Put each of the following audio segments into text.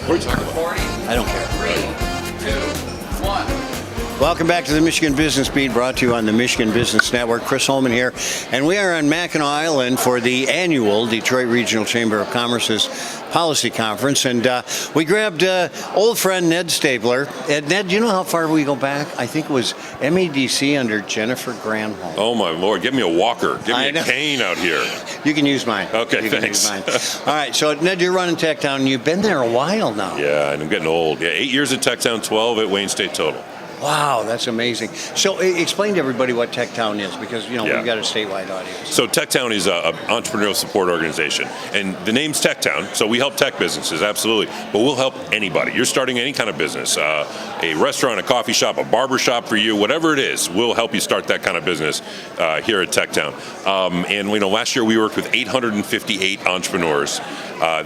What are you talking about? I don't care. 3, 2, 1. Welcome back to the Michigan Business Beat, brought to you on the Michigan Business Network. Chris Holman here, and we are on Mackinac Island for the annual Detroit Regional Chamber of Commerce's Policy Conference, and we grabbed old friend Ned Staebler. Ned, do you know how far we go back? I think it was MEDC under Jennifer Granholm. Oh my Lord, give me a walker. Give me a cane out here. You can use mine. Okay, you thanks. Can use mine. All right, so Ned, you're running TechTown, and you've been there a while now. Yeah, and I'm getting old. Yeah, 8 years at TechTown, 12 at Wayne State total. Wow, that's amazing. So explain to everybody what TechTown is, because we've got a statewide audience. So TechTown is an entrepreneurial support organization, and the name's TechTown, so we help tech businesses, absolutely, but we'll help anybody. You're starting any kind of business, a restaurant, a coffee shop, a barber shop for you, whatever it is, we'll help you start that kind of business here at TechTown. And last year we worked with 858 entrepreneurs.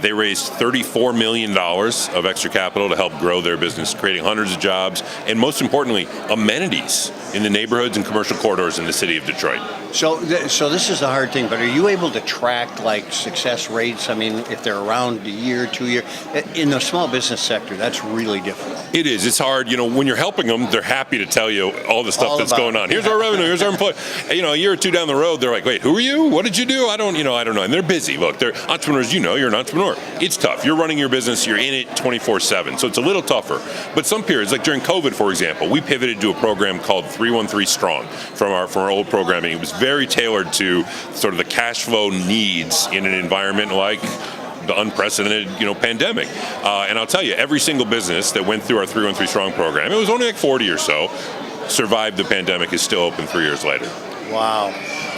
They raised $34 million of extra capital to help grow their business, creating hundreds of jobs, and most importantly, amenities in the neighborhoods and commercial corridors in the city of Detroit. So this is the hard thing, but are you able to track success rates? I mean, if they're around a year, 2 years, in the small business sector, that's really difficult. It is. It's hard. When you're helping them, they're happy to tell you all the stuff that's going on. Here's our revenue. Here's our employee. A year or two down the road, they're like, wait, who are you? What did you do? I don't know. And they're busy. Look, they're entrepreneurs. You're an entrepreneur. It's tough. You're running your business. You're in it 24/7. So it's a little tougher. But some periods, like during COVID, for example, we pivoted to a program called 313 Strong from our old programming. It was very tailored to sort of the cash flow needs in an environment like the unprecedented, pandemic. And I'll tell you, every single business that went through our 313 Strong program, it was only like 40 or so, survived the pandemic, is still open 3 years later. Wow.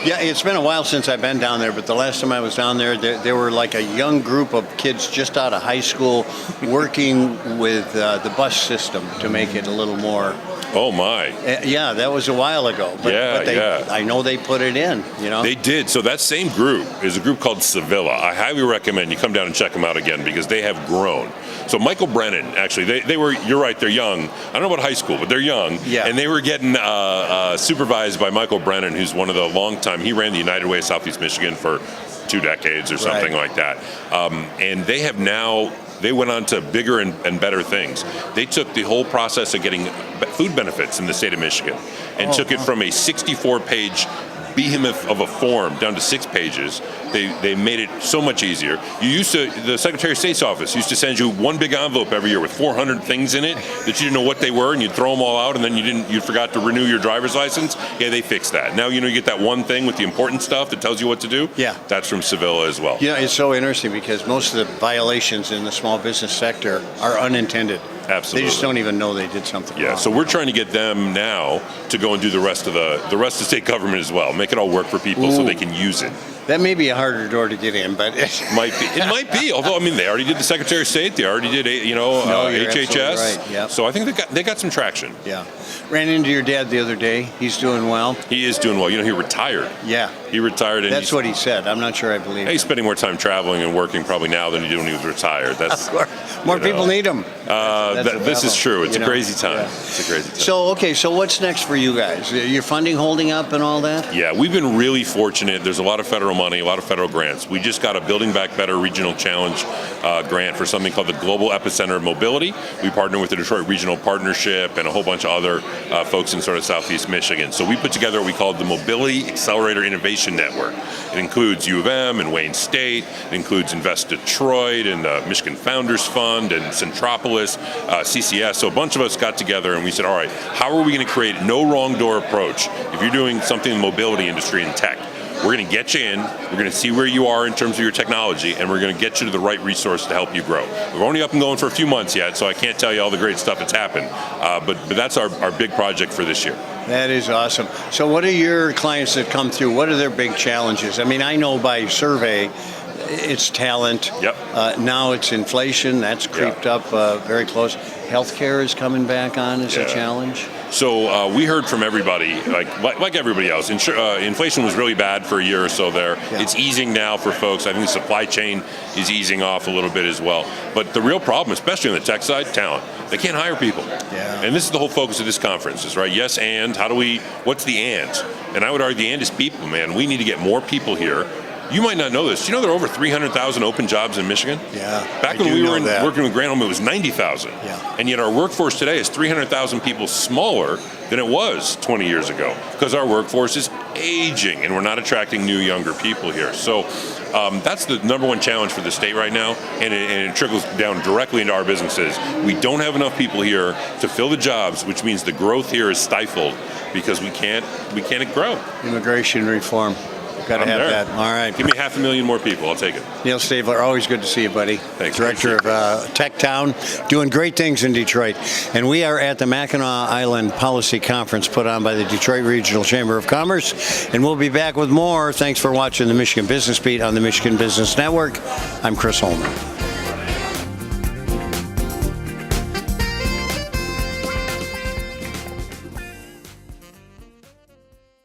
Yeah, it's been a while since I've been down there, but the last time I was down there, there were like a young group of kids just out of high school working with the bus system to make it a little more. Oh my! Yeah, that was a while ago. But I know they put it in. They did. So that same group is a group called Sevilla. I highly recommend you come down and check them out again because they have grown. So Michael Brennan, actually, they were. You're right. They're young. I don't know about high school, but they're young. Yeah. And they were getting supervised by Michael Brennan, who's one of the longtime. He ran the United Way of Southeast Michigan for 2 decades or something like that. And they have now. They went on to bigger and better things. They took the whole process of getting food benefits in the state of Michigan and took it from a 64-page behemoth of a form down to 6 pages. They made it so much easier. The Secretary of State's office used to send you one big envelope every year with 400 things in it that you didn't know what they were, and you'd throw them all out, and then you forgot to renew your driver's license. Yeah, they fixed that. Now you get that one thing with the important stuff that tells you what to do. Yeah, that's from Sevilla as well. It's so interesting because most of the violations in the small business sector are unintended. Absolutely. They just don't even know they did something wrong. So we're trying to get them now to go and do the rest of state government as well. Make it all work for people so they can use it. That may be a harder door to get in, but it might be. Although they already did the Secretary of State, they already did HHS. Right. Yep. So I think they got some traction. Yeah. Ran into your dad the other day. He's doing well. He is doing well. He retired. Yeah. He retired. And that's what he said. I'm not sure I believe. He's spending more time traveling and working probably now than he did when he was retired. That's more people need him. This is true. It's a crazy time. Yeah. It's a crazy time. So what's next for you guys? Your funding holding up and all that? Yeah, we've been really fortunate. There's a lot of federal money, a lot of federal grants. We just got a Building Back Better Regional Challenge grant for something called the Global Epicenter of Mobility. We partner with the Detroit Regional Partnership and a whole bunch of other folks in sort of Southeast Michigan. So we put together what we call the Mobility Accelerator Innovation Network. It includes U of M and Wayne State. It includes Invest Detroit and the Michigan Founders Fund and Centropolis, CCS. So a bunch of us got together and we said, all right, how are we going to create no wrong door approach if you're doing something in the mobility industry and tech? We're going to get you in, we're going to see where you are in terms of your technology, and we're going to get you to the right resource to help you grow. We're only up and going for a few months yet, so I can't tell you all the great stuff that's happened, but that's our big project for this year. That is awesome. So what are your clients that come through? What are their big challenges? I know by survey, it's talent. Yep. Now it's inflation. That's creeped up very close. Healthcare is coming back on as a challenge. So we heard from everybody, like everybody else. Inflation was really bad for a year or so there. Yeah. It's easing now for folks. I think the supply chain is easing off a little bit as well. But the real problem, especially on the tech side, talent. They can't hire people. Yeah. And this is the whole focus of this conference, is right? Yes, and what's the and? And I would argue the and is people, man. We need to get more people here. You might not know this. Do you know there are over 300,000 open jobs in Michigan? Yeah. Back I when do we know were that. working with Grand Holman, it was 90,000. Yeah. And yet our workforce today is 300,000 people smaller than it was 20 years ago because our workforce is aging and we're not attracting new, younger people here. So that's the number one challenge for the state right now, and it trickles down directly into our businesses. We don't have enough people here to fill the jobs, which means the growth here is stifled because we can't grow. Immigration reform. Got to I'm have there. that. All right. Give me 500,000 more people. I'll take it. Neil Staebler, always good to see you, buddy. Thanks. Director of TechTown, doing great things in Detroit. And we are at the Mackinac Island Policy Conference put on by the Detroit Regional Chamber of Commerce. And we'll be back with more. Thanks for watching the Michigan Business Beat on the Michigan Business Network. I'm Chris Holman.